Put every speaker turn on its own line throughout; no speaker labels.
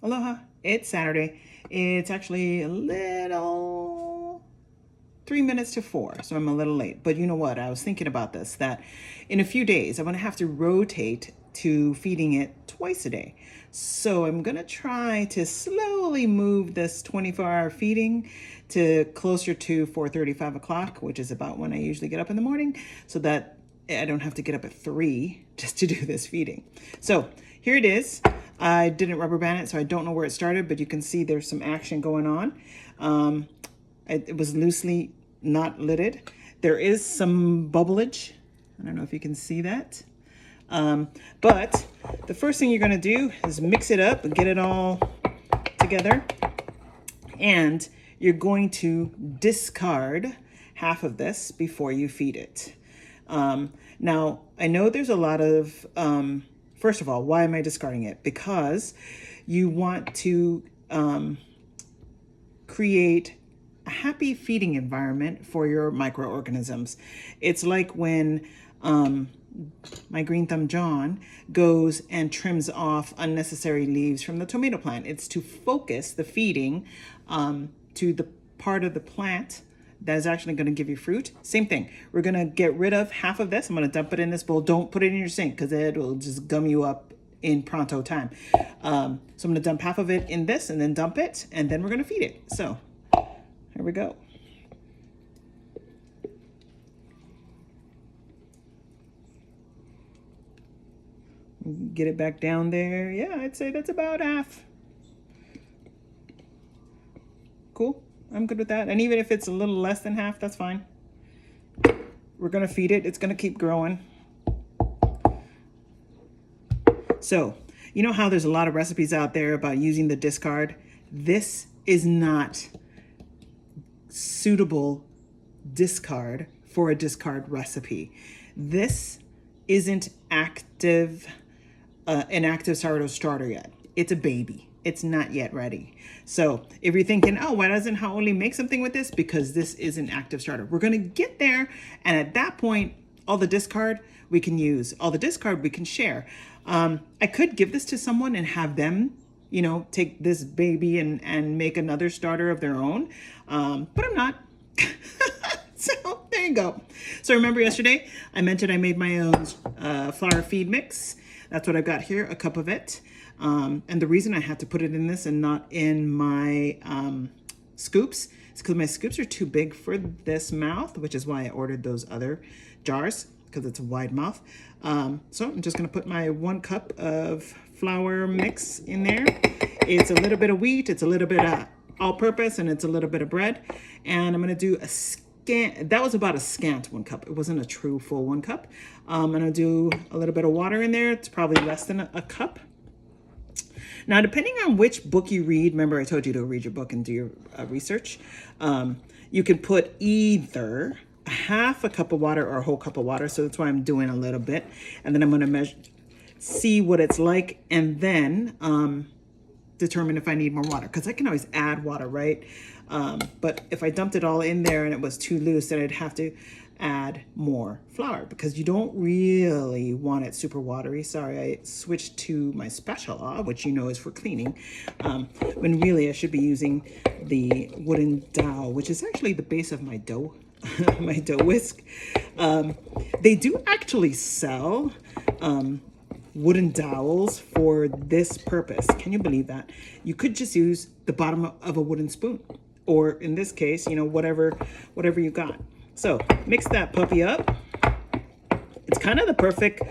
Aloha, it's Saturday. It's actually a little 3 minutes to 4, so I'm a little late. But you know what? I was thinking about this, that in a few days, I'm going to have to rotate to feeding it twice a day. So I'm going to try to slowly move this 24-hour feeding to closer to 4:30, 5 o'clock, which is about when I usually get up in the morning, so that I don't have to get up at 3 just to do this feeding. So here it is. I didn't rubber band it, so I don't know where it started, but you can see there's some action going on. It was loosely not lidded. There is some bubblage. I don't know if you can see that. But the first thing you're going to do is mix it up and get it all together. And you're going to discard half of this before you feed it. Now, I know there's a lot of, first of all, why am I discarding it? Because you want to create a happy feeding environment for your microorganisms. It's like when my green thumb John goes and trims off unnecessary leaves from the tomato plant. It's to focus the feeding to the part of the plant that is actually going to give you fruit. Same thing. We're going to get rid of half of this. I'm going to dump it in this bowl. Don't put it in your sink because it will just gum you up in pronto time. So I'm going to dump half of it in this and then dump it, and then we're going to feed it. So here we go. Get it back down there. Yeah, I'd say that's about half. Cool. I'm good with that. And even if it's a little less than half, that's fine. We're going to feed it. It's going to keep growing. So, you know how there's a lot of recipes out there about using the discard? This is not suitable discard for a discard recipe. This isn't active, an active sourdough starter yet. It's a baby. It's not yet ready. So if you're thinking, oh, why doesn't Hau'oli make something with this? Because this is an active starter. We're going to get there. And at that point, all the discard we can use, all the discard we can share. I could give this to someone and have them, you know, take this baby and make another starter of their own. But I'm not. So there you go. So remember yesterday, I mentioned I made my own flour feed mix. That's what I've got here, a cup of it. And the reason I had to put it in this and not in my scoops is because my scoops are too big for this mouth, which is why I ordered those other jars, because it's a wide mouth. So I'm just going to put my 1 cup of flour mix in there. It's a little bit of wheat, it's a little bit of all-purpose, and it's a little bit of bread. And I'm going to do a scant. That was about a scant 1 cup. It wasn't a true full 1 cup. I'm going to do a little bit of water in there. It's probably less than a cup. Now, depending on which book you read, remember I told you to read your book and do your research, you can put either half a cup of water or a whole cup of water. So that's why I'm doing a little bit. And then I'm going to measure, see what it's like, and then determine if I need more water. Because I can always add water, right? But if I dumped it all in there and it was too loose, then I'd have to add more flour, because you don't really want it super watery. Sorry, I switched to my spatula, which you know is for cleaning, when really I should be using the wooden dowel, which is actually the base of my dough, my dough whisk. They do actually sell wooden dowels for this purpose. Can you believe that? You could just use the bottom of a wooden spoon, or in this case, you know, whatever you got. So mix that puppy up. It's kind of the perfect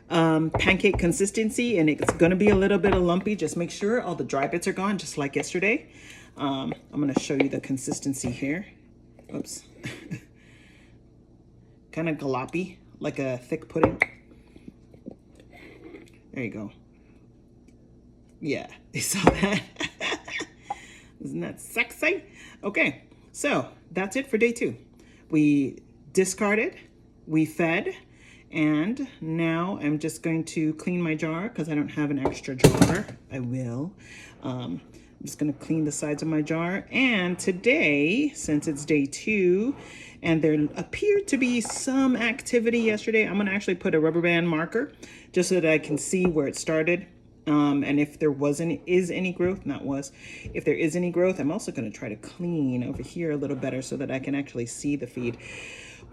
pancake consistency, and it's going to be a little bit of lumpy. Just make sure all the dry bits are gone, just like yesterday. I'm going to show you the consistency here. Oops. Kind of galoppy, like a thick pudding. There you go. Yeah, you saw that? Isn't that sexy? Okay, so that's it for day 2. We discarded, we fed, and now I'm just going to clean my jar because I don't have an extra jar. I will. I'm just going to clean the sides of my jar. And today, since it's day 2, and there appeared to be some activity yesterday, I'm going to actually put a rubber band marker just so that I can see where it started. And if there is any growth, if there is any growth, I'm also going to try to clean over here a little better so that I can actually see the feed.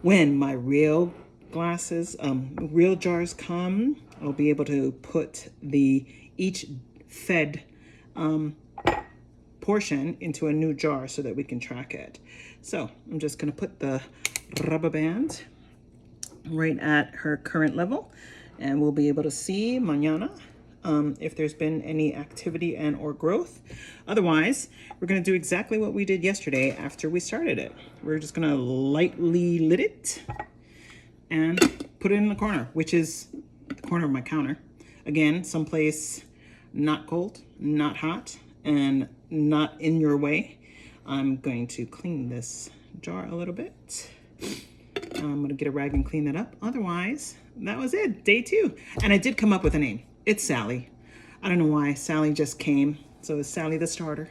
When my real real jars come, I'll be able to put each fed portion into a new jar so that we can track it. So I'm just going to put the rubber band right at her current level, and we'll be able to see mañana if there's been any activity and or growth. Otherwise, we're going to do exactly what we did yesterday after we started it. We're just going to lightly lit it and put it in the corner, which is the corner of my counter. Again, someplace not cold, not hot, and not in your way. I'm going to clean this jar a little bit. I'm going to get a rag and clean that up. Otherwise, that was it, day 2. And I did come up with a name. It's Sally. I don't know why. Sally just came. So it's Sally the starter.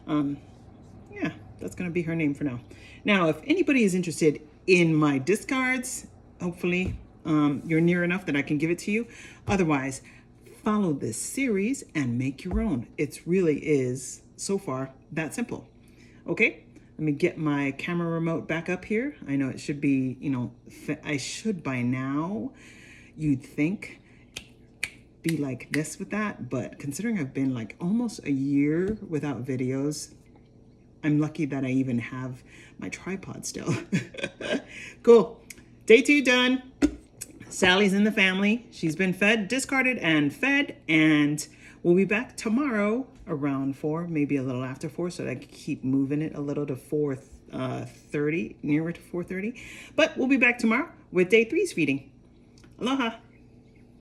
Yeah, that's going to be her name for now. Now, if anybody is interested in my discards, hopefully you're near enough that I can give it to you. Otherwise, follow this series and make your own. It really is, so far, that simple. Okay, let me get my camera remote back up here. I know it should be, I should by now, you'd think, be like this with that. But considering I've been like almost a year without videos, I'm lucky that I even have my tripod still. Cool. Day 2 done. Sally's in the family. She's been fed, discarded, and fed. And we'll be back tomorrow around 4, maybe a little after 4, so that I can keep moving it a little to 4:30, nearer to 4:30. But we'll be back tomorrow with day 3's feeding. Aloha.